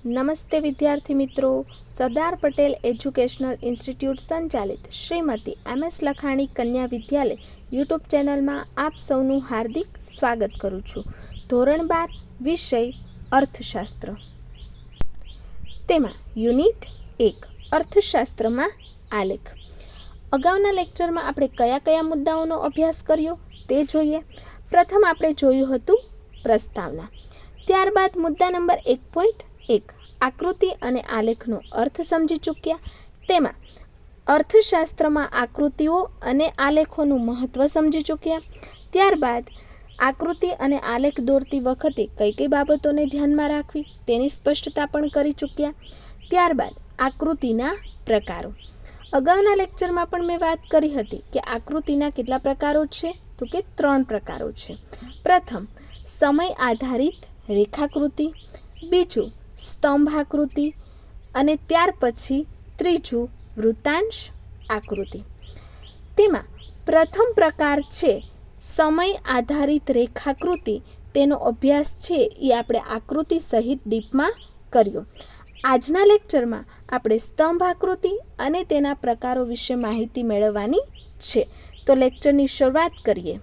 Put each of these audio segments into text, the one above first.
નમસ્તે વિદ્યાર્થી મિત્રો, સરદાર પટેલ એજ્યુકેશનલ ઇન્સ્ટિટ્યૂટ સંચાલિત શ્રીમતી MS લખાણી કન્યા વિદ્યાલય યુટ્યુબ ચેનલમાં આપ સૌનું હાર્દિક સ્વાગત કરું છું. ધોરણ 12 વિષય અર્થશાસ્ત્ર, તેમાં યુનિટ 1 અર્થશાસ્ત્રમાં આલેખ. અગાઉના લેક્ચરમાં આપણે કયા કયા મુદ્દાઓનો અભ્યાસ કર્યો તે જોઈએ. પ્રથમ આપણે જોયું હતું પ્રસ્તાવના. ત્યારબાદ મુદ્દા નંબર 1.1 આકૃતિ અને આલેખનો અર્થ સમજી ચૂક્યા. તેમાં અર્થશાસ્ત્રમાં આકૃતિઓ અને આલેખોનું મહત્ત્વ સમજી ચૂક્યા. ત્યારબાદ આકૃતિ અને આલેખ દોરતી વખતે કઈ કઈ બાબતોને ધ્યાનમાં રાખવી તેની સ્પષ્ટતા પણ કરી ચૂક્યા. ત્યારબાદ આકૃતિના પ્રકારો. અગાઉના લેક્ચરમાં પણ મેં વાત કરી હતી કે આકૃતિના કેટલા પ્રકારો છે, તો કે 3 પ્રકારો છે. પ્રથમ સમય આધારિત રેખાકૃતિ, બીજું સ્તંભ આકૃતિ અને ત્યાર પછી ત્રીજું વૃત્તાંશ આકૃતિ. તેમાં પ્રથમ પ્રકાર છે સમય આધારિત રેખાકૃતિ. તેનો અભ્યાસ છે એ આપણે આકૃતિ સહિત ડીપમાં કર્યો. આજના લેક્ચરમાં આપણે સ્તંભ આકૃતિ અને તેના પ્રકારો વિશે માહિતી મેળવવાની છે. તો લેક્ચરની શરૂઆત કરીએ.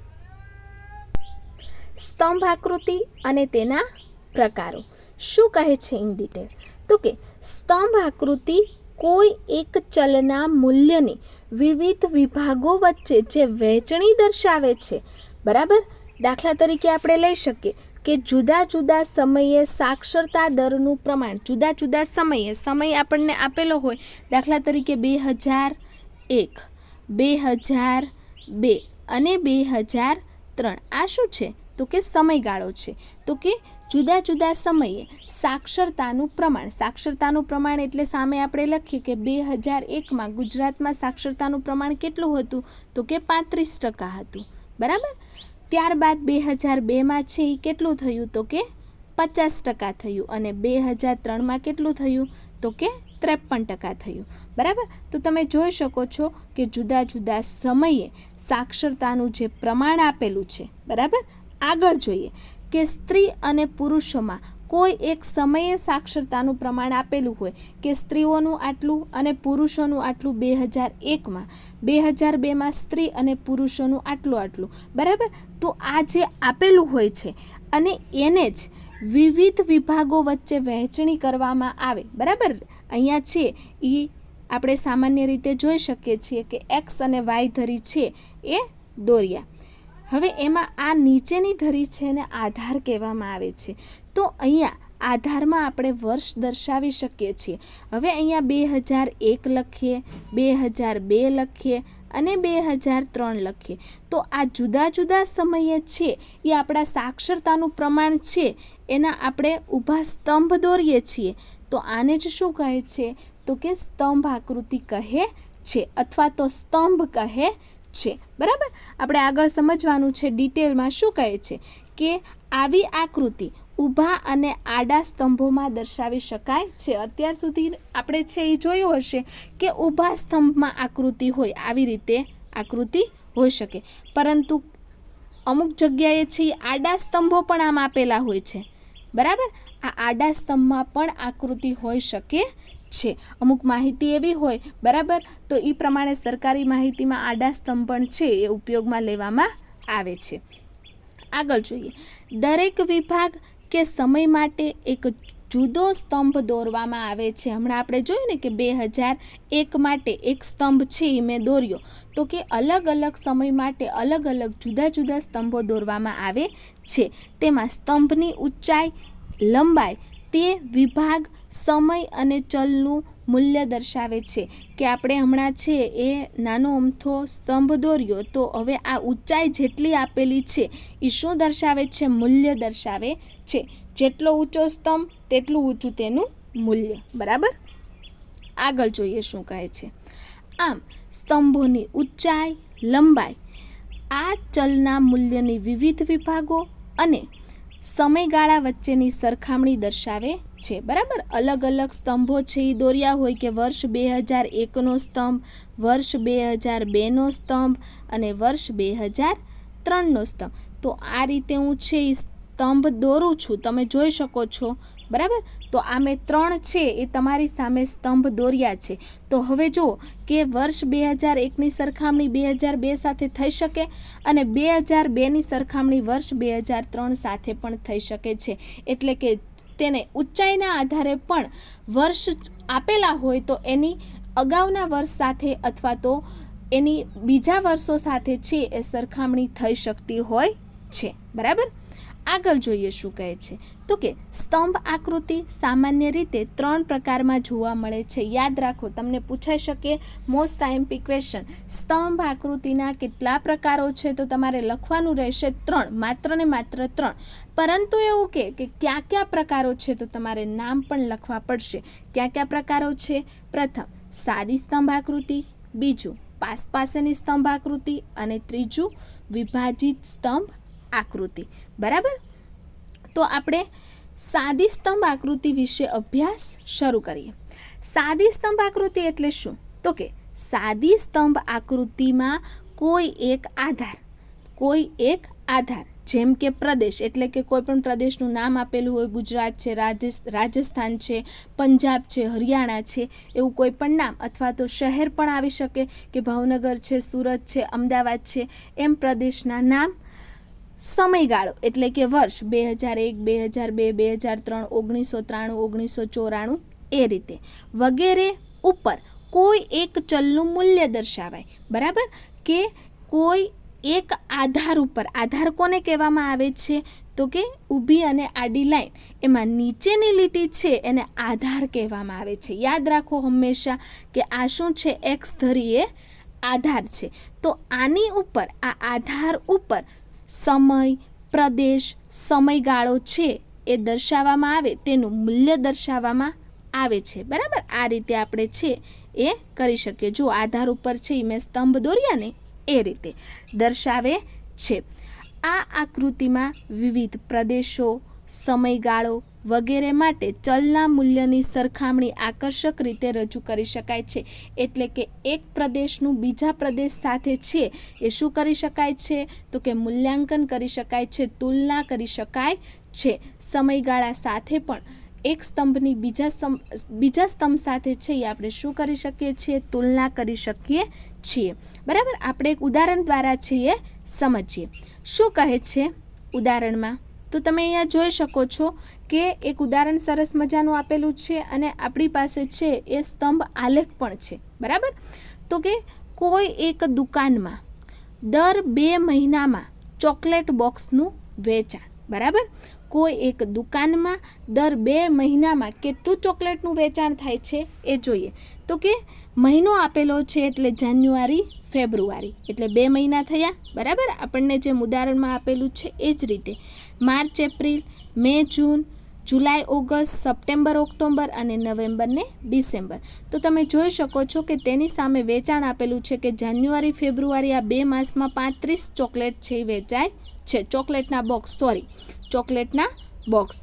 સ્તંભ આકૃતિ અને તેના પ્રકારો શું કહે છે ઇન ડિટેલ? તો કે સ્તંભ આકૃતિ કોઈ એક ચલના મૂલ્યની વિવિધ વિભાગો વચ્ચે જે વહેંચણી દર્શાવે છે. બરાબર, દાખલા તરીકે આપણે લઈ શકીએ કે જુદા જુદા સમયે સાક્ષરતા દરનું પ્રમાણ, જુદા જુદા સમય આપણને આપેલો હોય, દાખલા તરીકે 2001, 2002 અને 2003. આ શું છે? તો કે સમયગાળો છે. તો કે જુદા જુદા સમયે સાક્ષરતાનું પ્રમાણ એટલે સામે આપણે લખીએ કે 2001માં ગુજરાતમાં સાક્ષરતાનું પ્રમાણ કેટલું હતું? તો કે 35% હતું. બરાબર. ત્યારબાદ 2002માં છે એ કેટલું થયું? તો કે 50% થયું. અને 2003માં કેટલું થયું? તો કે 53% થયું. બરાબર. તો તમે જોઈ શકો છો કે જુદા જુદા સમયે સાક્ષરતાનું જે પ્રમાણ આપેલું છે. બરાબર. આગળ જોઈએ કે સ્ત્રી અને પુરુષોમાં કોઈ એક સમયે સાક્ષરતાનું પ્રમાણ આપેલું હોય કે સ્ત્રીઓનું આટલું અને પુરુષોનું આટલું 2001માં, 2002માં સ્ત્રી અને પુરુષોનું આટલું. બરાબર. તો આ જે આપેલું હોય છે અને એને જ વિવિધ વિભાગો વચ્ચે વહેંચણી કરવામાં આવે. બરાબર. અહીંયા છે એ આપણે સામાન્ય રીતે જોઈ શકીએ છીએ કે એક્સ અને વાય ધરી છે એ દોર્યા. હવે એમાં આ નીચેની ધરી છે એને આધાર કહેવામાં આવે છે. તો અહીંયા આધારમાં આપણે વર્ષ દર્શાવી શકીએ છીએ. હવે અહીંયા 2001 લખીએ, 2002 લખીએ અને 2003 લખીએ. તો આ જુદા જુદા સમયે છે એ આપણા સાક્ષરતાનું પ્રમાણ છે એના આપણે ઊભા સ્તંભ દોરીએ છીએ. તો આને જ શું કહે છે? તો કે સ્તંભ આકૃતિ કહે છે અથવા તો સ્તંભ કહે છે. બરાબર. આપણે આગળ સમજવાનું છે ડિટેલમાં શું કહે છે કે આવી આકૃતિ ઊભા અને આડા સ્તંભોમાં દર્શાવી શકાય છે. અત્યાર સુધી આપણે છે એ જોયું હશે કે ઊભા સ્તંભમાં આકૃતિ હોય, આવી રીતે આકૃતિ હોઈ શકે. પરંતુ અમુક જગ્યાએ છે એ આડા સ્તંભો પણ આમ આપેલા હોય છે. બરાબર. આ આડા સ્તંભમાં પણ આકૃતિ હોઈ શકે છે. અમુક માહિતી એવી હોય, બરાબર, તો એ પ્રમાણે સરકારી માહિતીમાં આડા સ્તંભ પણ છે એ ઉપયોગમાં લેવામાં આવે છે. આગળ જોઈએ. દરેક વિભાગ કે સમય માટે એક જુદો સ્તંભ દોરવામાં આવે છે. હમણાં આપણે જોયું ને કે 2001 માટે એક સ્તંભ છે એ મેં દોર્યો. તો કે અલગ અલગ સમય માટે અલગ અલગ જુદા જુદા સ્તંભો દોરવામાં આવે છે. તેમાં સ્તંભની ઊંચાઈ, લંબાઈ તે વિભાગ, સમય અને ચલનું મૂલ્ય દર્શાવે છે. કે આપણે હમણાં છે એ નાનો અમથો સ્તંભ દોર્યો, તો હવે આ ઊંચાઈ જેટલી આપેલી છે એ શું દર્શાવે છે? મૂલ્ય દર્શાવે છે. જેટલો ઊંચો સ્તંભ તેટલું ઊંચું તેનું મૂલ્ય. બરાબર. આગળ જોઈએ શું કહે છે. આમ સ્તંભોની ઊંચાઈ, લંબાઈ આ ચલના મૂલ્યની વિવિધ વિભાગો અને સમયગાળા વચ્ચેની સરખામણી દર્શાવે છે. બરાબર. અલગ અલગ સ્તંભો છે એ દોર્યા હોય કે વર્ષ 2001નો સ્તંભ, વર્ષ 2002નો સ્તંભ અને વર્ષ 2003નો સ્તંભ. તો આ રીતે હું છે એ સ્તંભ દોરું છું, તમે જોઈ શકો છો, બરાબર. તો આ મેં 3 છે એ તમારી સામે સ્તંભ દોર્યા છે. તો હવે જુઓ કે વર્ષ 2001ની સરખામણી 2002 સાથે થઈ શકે અને 2002ની સરખામણી વર્ષ 2003 સાથે પણ થઈ શકે છે. એટલે કે તેને ઊંચાઈના આધારે પણ વર્ષ આપેલા હોય તો એની અગાઉના વર્ષ સાથે અથવા તો એની બીજા વર્ષો સાથે છે એ સરખામણી થઈ શકતી હોય છે, બરાબર. આગળ જોઈએ શું કહે છે. તો કે સ્તંભ આકૃતિ સામાન્ય રીતે 3 પ્રકારમાં જોવા મળે છે. યાદ રાખો, તમને પૂછાઈ શકે મોસ્ટ આઈએમપી ક્વેશ્ચન, સ્તંભ આકૃતિના કેટલા પ્રકારો છે, તો તમારે લખવાનું રહેશે 3, માત્ર ને માત્ર 3. પરંતુ એવું કે કયા કયા પ્રકારો છે તો તમારે નામ પણ લખવા પડશે. કયા કયા પ્રકારો છે? પ્રથમ સાદી સ્તંભ આકૃતિ, બીજું પાસેની સ્તંભ આકૃતિ અને ત્રીજું વિભાજિત સ્તંભ આકૃતિ, બરાબર. તો આપણે સાદી સ્તંભ આકૃતિ વિશે અભ્યાસ શરૂ કરીએ. સાદી સ્તંભ આકૃતિ એટલે શું? તો કે સાદી સ્તંભ આકૃતિમાં કોઈ એક આધાર જેમ કે પ્રદેશ, એટલે કે કોઈ પણ પ્રદેશનું નામ આપેલું હોય, ગુજરાત છે, રાજસ્થાન છે, પંજાબ છે, હરિયાણા છે, એવું કોઈ પણ નામ, અથવા તો શહેર પણ આવી શકે કે ભાવનગર છે, સુરત છે, અમદાવાદ છે, એમ પ્રદેશના નામ, સમયગાળો એટલે કે વર્ષ 2001, 2002, 2003, 1993, 1994 એ રીતે વગેરે ઉપર કોઈ એક ચલનું મૂલ્ય દર્શાવાય, બરાબર. કે કોઈ એક આધાર ઉપર, આધાર કોને કહેવામાં આવે છે? તો કે ઊભી અને આડી લાઈન, એમાં નીચેની લીટી છે એને આધાર કહેવામાં આવે છે. યાદ રાખો હંમેશા કે આ શું છે? એક્સ ધરી એ આધાર છે. તો આની ઉપર, આ આધાર ઉપર સમય, પ્રદેશ, સમયગાળો છે એ દર્શાવવામાં આવે, તેનું મૂલ્ય દર્શાવવામાં આવે છે, બરાબર. આ રીતે આપણે છે એ કરી શકીએ. જો આધાર ઉપર છે એ મેં સ્તંભ દોર્યા ને એ રીતે દર્શાવે છે. આ આકૃતિમાં વિવિધ પ્રદેશો, સમયગાળો વગેરે માટે ચલના મૂલ્યની સરખામણી આકર્ષક રીતે રજૂ કરી શકાય છે. એટલે કે એક પ્રદેશનું બીજા પ્રદેશ સાથે છે એ શું કરી શકાય છે? તો કે મૂલ્યાંકન કરી શકાય છે, તુલના કરી શકાય છે. સમયગાળા સાથે પણ એક સ્તંભની બીજા સ્તંભ સાથે છે એ આપણે શું કરી શકીએ છીએ? તુલના કરી શકીએ છીએ, બરાબર. આપણે એક ઉદાહરણ દ્વારા છે એ સમજીએ. શું કહે છે ઉદાહરણમાં? તો તમે અહીંયા જોઈ શકો છો કે એક ઉદાહરણ સરસ મજાનું આપેલું છે અને આપણી પાસે છે એ સ્તંભ આલેખ પણ છે, બરાબર. તો કે કોઈ એક દુકાનમાં દર 2 મહિનામાં ચોકલેટ બોક્સનું વેચાણ, બરાબર. કોઈ એક દુકાનમાં દર 2 મહિનામાં કેટલું ચોકલેટનું વેચાણ થાય છે એ જોઈએ. તો કે મહિનો આપેલો છે એટલે જાન્યુઆરી, ફેબ્રુઆરી, એટલે 2 મહિના થયા, બરાબર. આપણને જે ઉદાહરણમાં આપેલું છે એ જ રીતે માર્ચ, એપ્રિલ, મે, જૂન, જુલાઈ, ઓગસ્ટ, સપ્ટેમ્બર, ઓક્ટોબર અને નવેમ્બર ને ડિસેમ્બર. તો તમે જોઈ શકો છો કે તેની સામે વેચાણ આપેલું છે કે જાન્યુઆરી, ફેબ્રુઆરી આ 2 માસમાં 35 ચોકલેટ છે એ વેચાય છે. ચોકલેટના બોક્સ.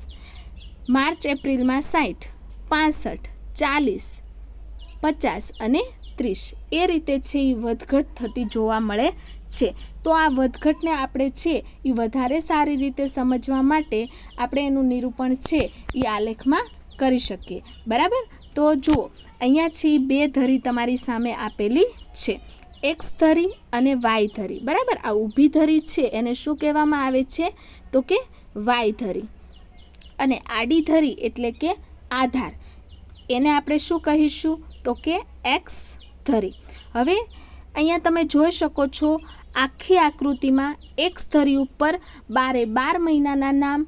માર્ચ, એપ્રિલમાં 60, 65, 40, 50 અને 30 એ રીતે છે એ વધઘટ થતી જોવા મળે છે. તો આ વધઘટને આપણે છે એ વધારે સારી રીતે સમજવા માટે આપણે એનું નિરૂપણ છે એ આલેખમાં કરી શકીએ, બરાબર. તો જુઓ અહીંયા છે 2 ધરી તમારી સામે આપેલી છે, એક્સ ધરી અને વાય ધરી, બરાબર. આ ઊભી ધરી છે એને શું કહેવામાં આવે છે? તો કે વાય ધરી. અને આડી ધરી એટલે કે આધાર, એને આપણે શું કહીશું? તો કે એક્સ ધરી. હવે અહીંયા તમે જોઈ શકો છો આખી આકૃતિમાં એક્સ ધરી ઉપર 12 મહિનાના નામ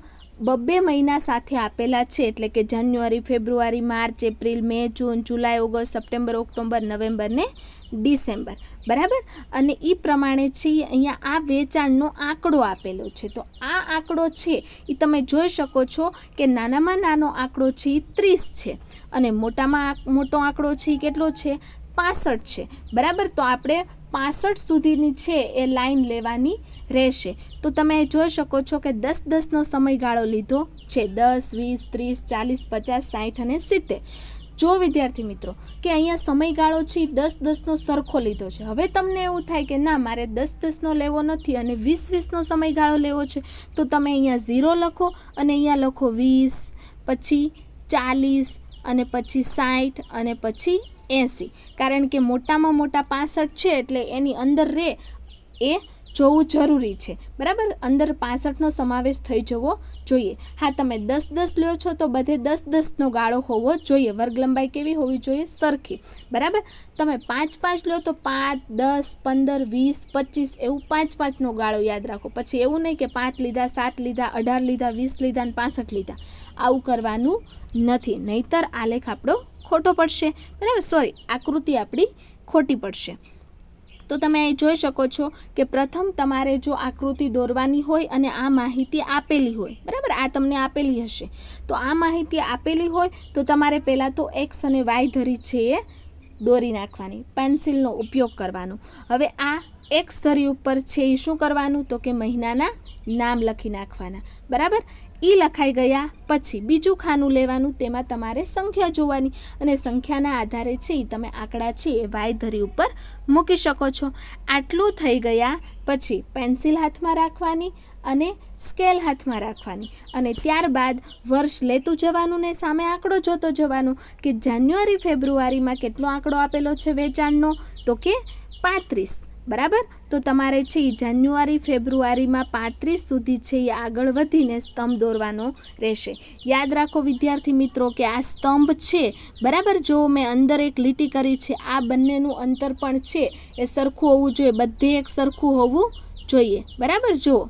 2 મહિના સાથે આપેલા છે. એટલે કે જાન્યુઆરી, ફેબ્રુઆરી, માર્ચ, એપ્રિલ, મે, જૂન, જુલાઈ, ઓગસ્ટ, સપ્ટેમ્બર, ઓક્ટોબર, નવેમ્બર ને ડિસેમ્બર, બરાબર. અને એ પ્રમાણે છે અહીંયા આ વેચાણનો આંકડો આપેલો છે. તો આ આંકડો છે એ તમે જોઈ શકો છો કે નાનામાં નાનો આંકડો છે એ 30 છે અને મોટો આંકડો છે એ કેટલો છે? 65 છે, બરાબર. તો આપણે 65 સુધીની છે એ લાઈન લેવાની રહેશે. તો તમે જોઈ શકો છો કે 10-10નો સમયગાળો લીધો છે, 10, 20, 30, 40, 50, 60 અને 70. જો વિદ્યાર્થી મિત્રો કે અહીંયા સમયગાળો છે 10-10નો સરખો લીધો છે. હવે તમને એવું થાય કે ના મારે 10-10નો લેવો નથી અને 20-20નો સમયગાળો લેવો છે, તો તમે અહીંયા 0 લખો અને અહીંયા લખો 20, પછી 40 અને પછી 60 અને પછી 80. કારણ કે મોટામાં મોટા 65 છે એટલે એની અંદર રે એ જોવું જરૂરી છે. બરાબર, અંદર 65નો સમાવેશ થઈ જવો જોઈએ. હા, તમે 10-10 લ્યો છો તો બધે 10-10નો ગાળો હોવો જોઈએ. વર્ગ લંબાઈ કેવી હોવી જોઈએ? સરખી. બરાબર, તમે 5-5 લ્યો તો 5, 10, 15, 20, 25 એવું 5-5નો ગાળો યાદ રાખો. પછી એવું નહીં કે 5 લીધા, 7 લીધા, 18 લીધા, 20 લીધા અને 65 લીધા. આવું કરવાનું નથી, નહીંતર આલેખ આપણો ખોટો પડશે. બરાબર, સોરી, આકૃતિ આપણી ખોટી પડશે. તો તમે અહીં જોઈ શકો છો કે પ્રથમ તમારે જો આકૃતિ દોરવાની હોય અને આ માહિતી આપેલી હોય, બરાબર, આ તમને આપેલી હશે, તો આ માહિતી આપેલી હોય તો તમારે પહેલાં તો એક્સ અને વાય ધરી છે એ દોરી નાખવાની, પેન્સિલનો ઉપયોગ કરવાનો. હવે આ એક્સ ધરી ઉપર છે એ શું કરવાનું? તો કે મહિનાના નામ લખી નાખવાના. બરાબર, એ લખાઈ ગયા પછી બીજું ખાનું લેવાનું, તેમાં તમારે સંખ્યા જોવાની અને સંખ્યાના આધારે છે એ તમે આંકડા છે એ વાય ધરી ઉપર મૂકી શકો છો. આટલું થઈ ગયા પછી પેન્સિલ હાથમાં રાખવાની અને સ્કેલ હાથમાં રાખવાની અને ત્યારબાદ વર્ષ લેતું જવાનું ને સામે આંકડો જોતો જવાનું કે જાન્યુઆરી ફેબ્રુઆરીમાં કેટલો આંકડો આપેલો છે વેચાણનો? તો કે 35. બરાબર, તો તમારે છે એ જાન્યુઆરી ફેબ્રુઆરીમાં 35 સુધી છે એ આગળ વધીને સ્તંભ દોરવાનો રહેશે. યાદ રાખો વિદ્યાર્થી મિત્રો કે આ સ્તંભ છે, બરાબર, જો મેં અંદર એક લીટી કરી છે, આ બંનેનું અંતર પણ છે એ સરખું હોવું જોઈએ, બધે એક સરખું હોવું જોઈએ. બરાબર, જો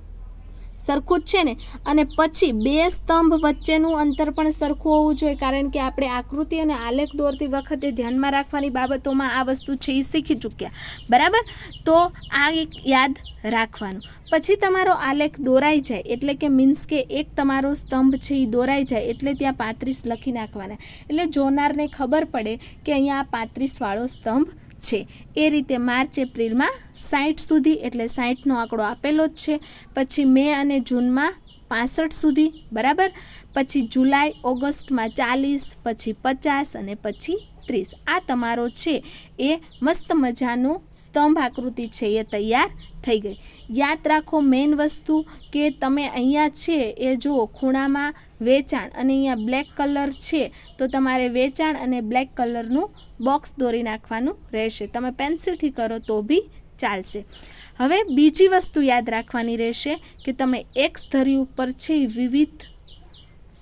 સરખું જ છે ને. અને પછી બે સ્તંભ વચ્ચેનું અંતર પણ સરખું હોવું જોઈએ, કારણ કે આપણે આકૃતિ અને આલેખ દોરતી વખતે ધ્યાનમાં રાખવાની બાબતોમાં આ વસ્તુ છે એ શીખી ચૂક્યા. બરાબર, તો આ એક યાદ રાખવાનું. પછી તમારો આલેખ દોરાઈ જાય એટલે કે મીન્સ કે એક તમારો સ્તંભ છે એ દોરાઈ જાય એટલે ત્યાં 35 લખી નાખવાના, એટલે જોનારને ખબર પડે કે અહીંયા આ 35વાળો સ્તંભ છે. એ રીતે માર્ચ એપ્રિલમાં 60 સુધી એટલે 60નો આંકડો આપેલો જ છે. પછી મે અને જૂનમાં 65 સુધી. બરાબર, પછી જુલાઈ ઓગસ્ટમાં 40, પછી 50 અને પછી 30. આ તમારો છે એ મસ્ત મજાનું સ્તંભ આકૃતિ છે એ તૈયાર થઈ ગઈ. યાદ રાખો મેઇન વસ્તુ કે તમે અહીંયા છે એ જુઓ ખૂણામાં વેચાણ અને અહીંયા બ્લેક કલર છે, તો તમારે વેચાણ અને બ્લેક કલરનું બોક્સ દોરી નાખવાનું રહેશે. તમે પેન્સિલથી કરો તો બી ચાલશે. હવે બીજી વસ્તુ યાદ રાખવાની રહેશે કે તમે એક્સ ધરી ઉપર છે વિવિધ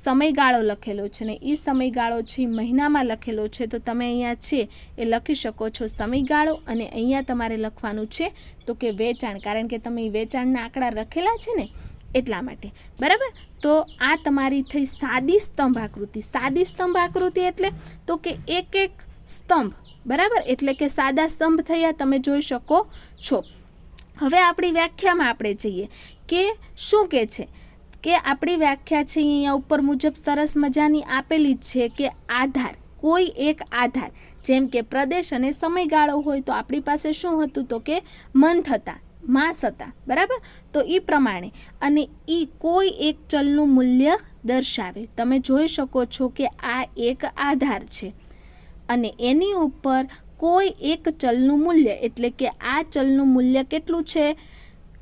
સમયગાળો લખેલો છે ને એ સમયગાળો છે મહિનામાં લખેલો છે, તો તમે અહીંયા છે એ લખી શકો છો સમયગાળો અને અહીંયા તમારે લખવાનું છે તો કે વેચાણ, કારણ કે તમે વેચાણના આંકડા લખેલા છે ને એટલા માટે. બરાબર, તો આ તમારી થઈ સાદી સ્તંભ આકૃતિ. સાદી સ્તંભ આકૃતિ એટલે તો કે એક એક સ્તંભ, બરાબર, એટલે કે સાદા સ્તંભ થયા, તમે જોઈ શકો છો. હવે આપણી વ્યાખ્યામાં આપણે જઈએ કે શું કે છે કે આપણી વ્યાખ્યા છે અહીંયા ઉપર મુજબ સરસ મજાની આપેલી છે કે આધાર, કોઈ એક આધાર, જેમ કે પ્રદેશ અને સમયગાળો હોય તો આપણી પાસે શું હતું? તો કે મંથ હતા, માસ હતા. બરાબર, તો એ પ્રમાણે અને એ કોઈ એક ચલનું મૂલ્ય દર્શાવે. તમે જોઈ શકો છો કે આ એક આધાર છે અને એની ઉપર કોઈ એક ચલનું મૂલ્ય, એટલે કે આ ચલનું મૂલ્ય કેટલું છે?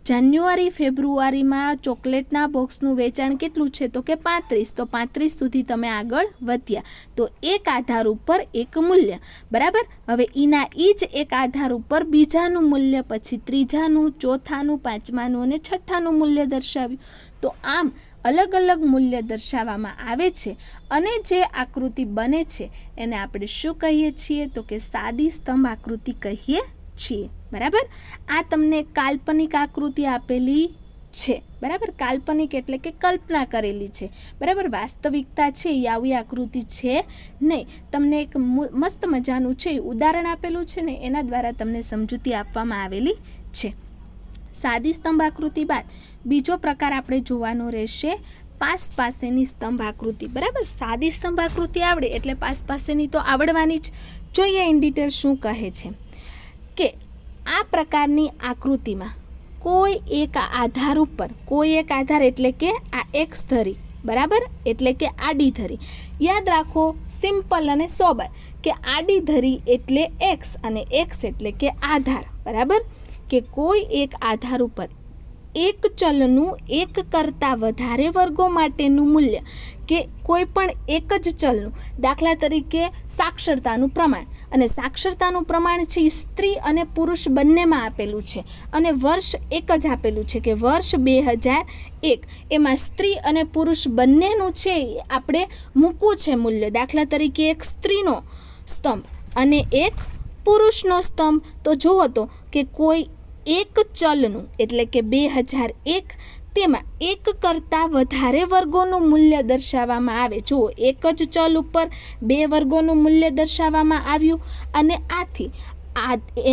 જાન્યુઆરી ફેબ્રુઆરીમાં ચોકલેટના બોક્સનું વેચાણ કેટલું છે? તો કે 35. તો 35 સુધી તમે આગળ વધ્યા, તો એક આધાર ઉપર એક મૂલ્ય. બરાબર, હવે એના એ જ એક આધાર ઉપર બીજાનું મૂલ્ય, પછી ત્રીજાનું, ચોથાનું, પાંચમાનું અને છઠ્ઠાનું મૂલ્ય દર્શાવ્યું. તો આમ અલગ અલગ મૂલ્ય દર્શાવવામાં આવે છે અને જે આકૃતિ બને છે એને આપણે શું કહીએ છીએ? તો કે સાદી સ્તંભ આકૃતિ કહીએ છીએ. બરાબર, આ તમને કાલ્પનિક આકૃતિ આપેલી છે. બરાબર, કાલ્પનિક એટલે કે કલ્પના કરેલી છે. બરાબર, વાસ્તવિકતા છે એ આવી આકૃતિ છે નહીં. તમને એક મસ્ત મજાનું છે ઉદાહરણ આપેલું છે ને એના દ્વારા તમને સમજૂતી આપવામાં આવેલી છે. સાદી સ્તંભ આકૃતિ બાદ બીજો પ્રકાર આપણે જોવાનો રહેશે પાસ પાસેની સ્તંભ આકૃતિ. બરાબર, સાદી સ્તંભ આકૃતિ આવડે એટલે પાસ પાસેની તો આવડવાની જ. જોઈએ ઇન ડિટેલ શું કહે છે કે આ પ્રકારની આકૃતિમાં કોઈ એક આધાર ઉપર, કોઈ એક આધાર એટલે કે આ એક્સ ધરી, બરાબર, એટલે કે આડી ધરી. યાદ રાખો સિમ્પલ અને સોબર કે આડી ધરી એટલે એક્સ અને એક્સ એટલે કે આધાર. બરાબર, કે કોઈ એક આધાર ઉપર એક ચલનું એક કરતાં વધારે વર્ગો માટેનું મૂલ્ય, કે કોઈ પણ એક જ ચલનું, દાખલા તરીકે સાક્ષરતાનું પ્રમાણ, અને સાક્ષરતાનું પ્રમાણ છે એ સ્ત્રી અને પુરુષ બંનેમાં આપેલું છે અને વર્ષ એક જ આપેલું છે કે વર્ષ 2001. એમાં સ્ત્રી અને પુરુષ બંનેનું છે એ આપણે મૂકવું છે મૂલ્ય. દાખલા તરીકે એક સ્ત્રીનો સ્તંભ અને એક પુરુષનો સ્તંભ. તો જુઓ તો કે કોઈ એક ચલનું એટલે કે 2001 તેમાં એક કરતાં વધારે વર્ગોનું મૂલ્ય દર્શાવવામાં આવે. જુઓ, એક જ ચલ ઉપર 2 વર્ગોનું મૂલ્ય દર્શાવવામાં આવ્યું અને આથી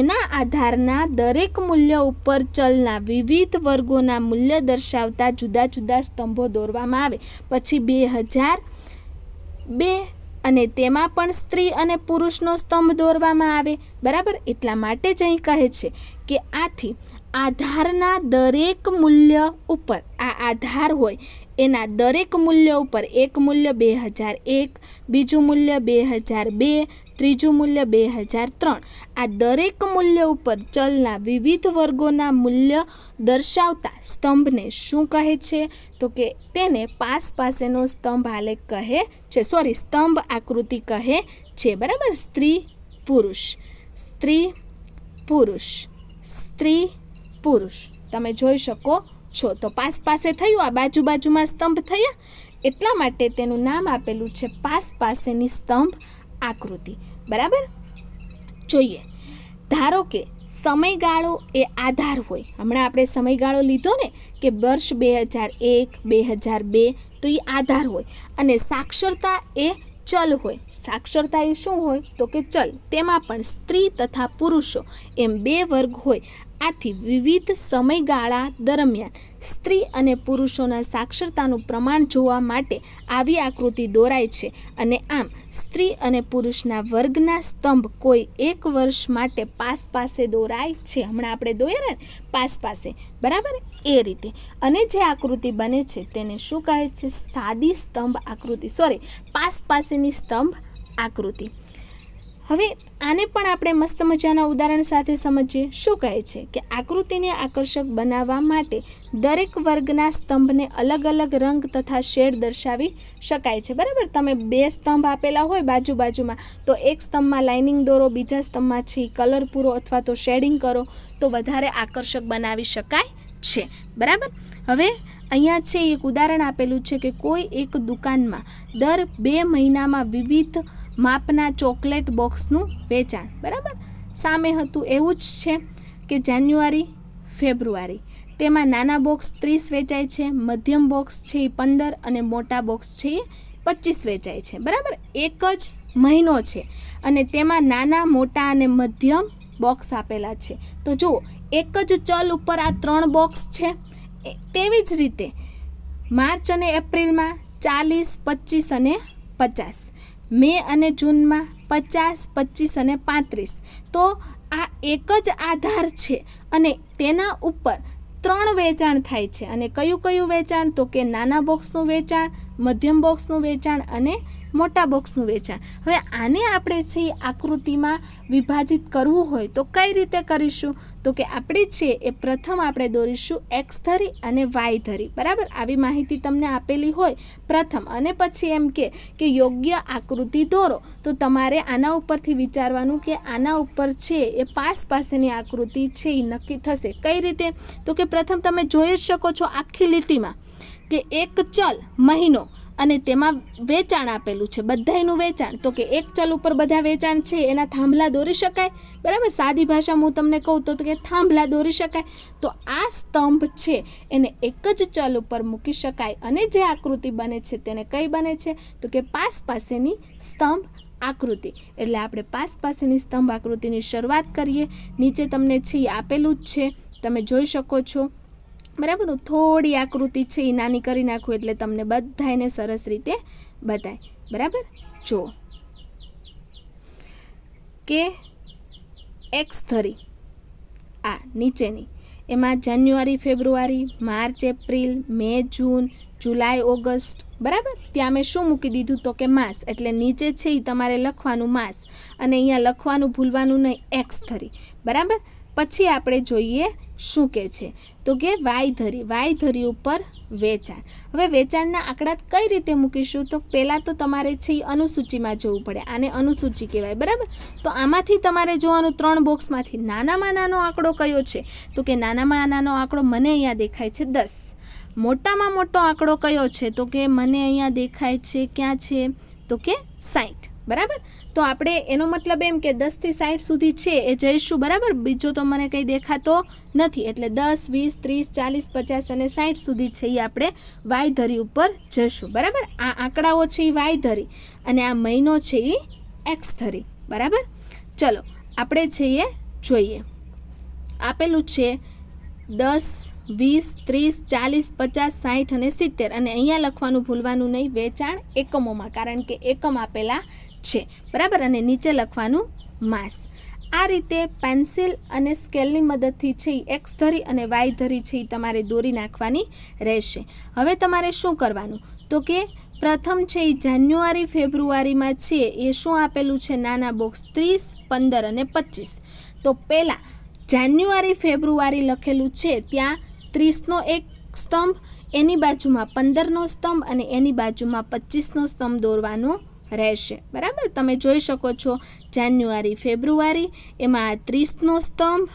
એના આધારના દરેક મૂલ્ય ઉપર ચલના વિવિધ વર્ગોના મૂલ્ય દર્શાવતા જુદા જુદા સ્તંભો દોરવામાં આવે. પછી 2002 અને તેમાં પણ સ્ત્રી અને પુરુષનો સ્તંભ દોરવામાં આવે. બરાબર, એટલા માટે જ અહીં કહે છે કે આથી આધારના દરેક મૂલ્ય ઉપર, આ આધાર હોય એના દરેક મૂલ્ય ઉપર એક મૂલ્ય 2001, બીજું મૂલ્ય 2002, ત્રીજું મૂલ્ય 2003, આ દરેક મૂલ્ય ઉપર ચલના વિવિધ વર્ગોના મૂલ્ય દર્શાવતા સ્તંભને શું કહે છે? તો કે તેને પાસેનો સ્તંભ આલેખ કહે છે, સ્તંભ આકૃતિ કહે છે. બરાબર, સ્ત્રી પુરુષ, સ્ત્રી પુરુષ, સ્ત્રી પુરુષ તમે જોઈ શકો છો. તો પાસે થયું, આ બાજુમાં સ્તંભ થયા, એટલા માટે તેનું નામ આપેલું છે પાસેની સ્તંભ આકૃતિ. બરાબર, જોઈએ. ધારો કે સમયગાળો એ આધાર હોય. હમણાં આપણે સમયગાળો લીધો ને કે વર્ષ 2001, 2002, તો એ આધાર હોય અને સાક્ષરતા એ ચલ હોય. સાક્ષરતા એ શું હોય? તો કે ચલ. તેમાં પણ સ્ત્રી તથા પુરુષો એમ 2 વર્ગ હોય. આથી વિવિધ સમયગાળા દરમિયાન સ્ત્રી અને પુરુષોના સાક્ષરતાનું પ્રમાણ જોવા માટે આવી આકૃતિ દોરાય છે અને આમ સ્ત્રી અને પુરુષના વર્ગના સ્તંભ કોઈ એક વર્ષ માટે પાસે દોરાય છે. હમણાં આપણે દોર્યા ને પાસે, બરાબર, એ રીતે. અને જે આકૃતિ બને છે તેને શું કહે છે? સાદી સ્તંભ આકૃતિ, પાસેની સ્તંભ આકૃતિ. હવે આને પણ આપણે મસ્ત મજાના ઉદાહરણ સાથે સમજીએ. શું કહે છે કે આકૃતિને આકર્ષક બનાવવા માટે દરેક વર્ગના સ્તંભને અલગ અલગ રંગ તથા શેડ દર્શાવી શકાય છે. બરાબર, તમે 2 સ્તંભ આપેલા હોય બાજુમાં, તો એક સ્તંભમાં લાઇનિંગ દોરો, બીજા સ્તંભમાં છે કલર પૂરો અથવા તો શેડિંગ કરો તો વધારે આકર્ષક બનાવી શકાય છે. બરાબર, હવે અહીંયા છે એક ઉદાહરણ આપેલું છે કે કોઈ એક દુકાનમાં દર 2 મહિનામાં વિવિધ માપના ચોકલેટ બોક્સનું વેચાણ. બરાબર, સામે હતું એવું જ છે કે જાન્યુઆરી, ફેબ્રુઆરી. તેમાં નાના બોક્સ 30 વેચાય છે, મધ્યમ બોક્સ છે એ 15 અને મોટા બોક્સ છે એ 25 વેચાય છે. બરાબર, એક જ મહિનો છે અને તેમાં નાના, મોટા અને મધ્યમ બોક્સ આપેલા છે. તો જુઓ, એક જ ચલ ઉપર આ 3 બોક્સ છે. તેવી જ રીતે માર્ચ અને એપ્રિલમાં 40, 25 અને 50, મે અને જૂનમાં 50, 25 અને 35. તો આ એક જ આધાર છે અને તેના ઉપર 3 વેચાણ થાય છે. અને કયું વેચાણ? તો કે નાના બોક્સનું વેચાણ, મધ્યમ બોક્સનું વેચાણ અને મોટા બોક્સનું વેચાણ. હવે આને આપણે છે આકૃતિમાં વિભાજિત કરવું હોય તો કઈ રીતે કરીશું? તો કે આપણે છે એ પ્રથમ આપણે દોરીશું એક્સ ધરી અને વાય ધરી. બરાબર, આવી માહિતી તમને આપેલી હોય પ્રથમ, અને પછી એમ કે યોગ્ય આકૃતિ દોરો. તો તમારે આના ઉપરથી વિચારવાનું કે આના ઉપર છે એ પાસેની આકૃતિ છે એ નક્કી થશે. કઈ રીતે? તો કે પ્રથમ તમે જોઈ જ શકો છો આખી લીટીમાં કે એક ચલ મહિનો અને તેમાં વેચાણ આપેલું છે, બધાયનું વેચાણ. તો કે એક ચલ ઉપર બધા વેચાણ છે એના થાંભલા દોરી શકાય. બરાબર, સાદી ભાષામાં હું તમને કહું તો કે થાંભલા દોરી શકાય. તો આ સ્તંભ છે એને એક જ ચલ ઉપર મૂકી શકાય અને જે આકૃતિ બને છે તેને કઈ બને છે? તો કે પાસેની સ્તંભ આકૃતિ. એટલે આપણે પાસેની સ્તંભ આકૃતિની શરૂઆત કરીએ. નીચે તમને છે એ આપેલું જ છે, તમે જોઈ શકો છો. બરાબર, થોડી આકૃતિ છે એ નાની કરી નાખું એટલે તમને બધાને સરસ રીતે બતાય. બરાબર, જુઓ કે એક્સ ધરી આ નીચેની એમાં જાન્યુઆરી ફેબ્રુઆરી, માર્ચ એપ્રિલ, મે જૂન, જુલાઈ ઓગસ્ટ, બરાબર. ત્યાં મેં શું મૂકી દીધું તો કે માસ, એટલે નીચે છે એ તમારે લખવાનું માસ, અને અહીંયા લખવાનું ભૂલવાનું નહીં x3, બરાબર. પછી આપણે જોઈએ શું કે છે તો કે વાયધરી ઉપર વેચાણ. હવે વેચાણના આંકડા કઈ રીતે મૂકીશું તો પહેલાં તો તમારે છે એ અનુસૂચિમાં જવું પડે, આને અનુસૂચિ કહેવાય, બરાબર. તો આમાંથી તમારે જોવાનું 3 બોક્સમાંથી નાનામાં નાનો આંકડો કયો છે તો કે નાનામાં નાનો આંકડો મને અહીંયા દેખાય છે 10. મોટામાં મોટો આંકડો કયો છે તો કે મને અહીંયા દેખાય છે ક્યાં છે તો કે 60, બરાબર. તો આપણે એનો મતલબ એમ કે 10 થી 60 સુધી છે એ જઈશું, બરાબર. બીજો તો મને કંઈ દેખાતો નથી, એટલે 10, 20, 30, 40, 50 અને 60 સુધી છે એ આપણે વાયધરી ઉપર જશું, બરાબર. આ આંકડાઓ છે એ વાયધરી અને આ મહિનો છે એ x3, બરાબર. ચલો આપણે છે એ જોઈએ. આપેલું છે 10, 20, 30, 40, 50, 60 અને 70, અને અહીંયા લખવાનું ભૂલવાનું નહીં વેચાણ એકમોમાં, કારણ કે એકમ આપેલા છે, બરાબર. અને નીચે લખવાનું માસ. આ રીતે પેન્સિલ અને સ્કેલની મદદથી છે એ એક્સ ધરી અને વાય ધરી છે એ તમારે દોરી નાખવાની રહેશે. હવે તમારે શું કરવાનું તો કે પ્રથમ છે એ જાન્યુઆરી ફેબ્રુઆરીમાં છે એ શું આપેલું છે નાના બોક્સ 30, 15 અને 25. તો પહેલાં જાન્યુઆરી ફેબ્રુઆરી લખેલું છે ત્યાં 30નો એક સ્તંભ, એની બાજુમાં 15નો સ્તંભ અને એની બાજુમાં 25નો સ્તંભ દોરવાનો રહેશે, બરાબર. તમે જોઈ શકો છો જાન્યુઆરી ફેબ્રુઆરી એમાં આ 30નો સ્તંભ,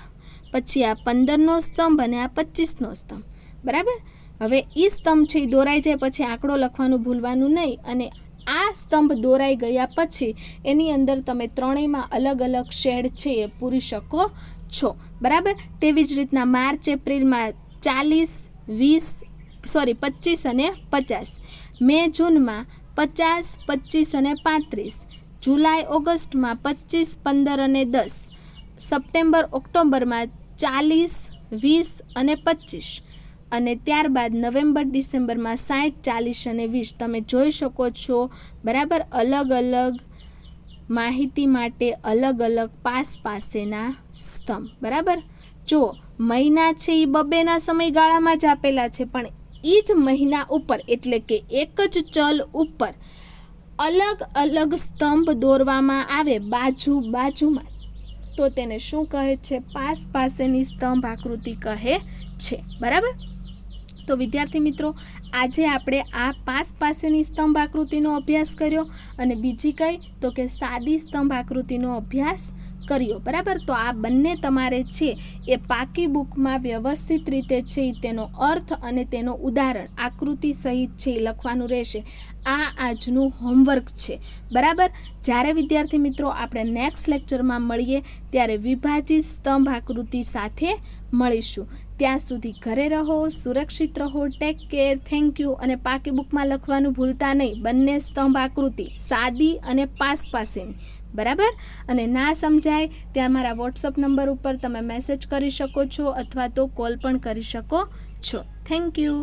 પછી આ 15નો સ્તંભ અને આ 25નો સ્તંભ, બરાબર. હવે એ સ્તંભ છે એ દોરાઈ જાય પછી આંકડો લખવાનું ભૂલવાનું નહીં, અને આ સ્તંભ દોરાઈ ગયા પછી એની અંદર તમે ત્રણેયમાં અલગ અલગ શેડ છે એ પૂરી શકો છો, બરાબર. તેવી જ રીતના માર્ચ એપ્રિલમાં 40, 25 અને 50, મે જૂનમાં 50, 25 અને 35, જુલાઈ ઓગસ્ટમાં 25, 15 અને 10, સપ્ટેમ્બર ઓક્ટોબરમાં 40, 20 અને 25, અને ત્યારબાદ નવેમ્બર ડિસેમ્બરમાં 60, 40 અને 20. તમે જોઈ શકો છો, બરાબર. અલગ અલગ માહિતી માટે અલગ અલગ પાસેના સ્તંભ, બરાબર. જુઓ મહિના છે એ બબેના સમયગાળામાં જ આપેલા છે, પણ એ જ મહિના ઉપર એટલે કે એક જ ચલ ઉપર અલગ અલગ સ્તંભ દોરવામાં આવે બાજુમાં, તો તેને શું કહે છે પાસેની સ્તંભ આકૃતિ કહે છે, બરાબર. તો વિદ્યાર્થી મિત્રો, આજે આપણે આ પાસેની સ્તંભ આકૃતિનો અભ્યાસ કર્યો અને બીજી કઈ તો કે સાદી સ્તંભ આકૃતિનો અભ્યાસ કર્યો, બરાબર. તો આ બંને તમારે છે એ પાકી બુકમાં વ્યવસ્થિત રીતે છે તેનો અર્થ અને તેનો ઉદાહરણ આકૃતિ સહિત છે એ લખવાનું રહેશે. આ આજનું હોમવર્ક છે, બરાબર. જ્યારે વિદ્યાર્થી મિત્રો આપણે નેક્સ્ટ લેક્ચરમાં મળીએ ત્યારે વિભાજિત સ્તંભ આકૃતિ સાથે મળીશું. ત્યાં સુધી ઘરે રહો, સુરક્ષિત રહો, ટેક કેર, થેન્ક યુ. અને પાકી બુકમાં લખવાનું ભૂલતા નહીં, બંને સ્તંભ આકૃતિ સાદી અને પાસેની, બરાબર. અને ના સમજાય ત્યાં મારા વોટ્સઅપ નંબર ઉપર તમે મેસેજ કરી શકો છો અથવા તો કોલ પણ કરી શકો છો. Thank you.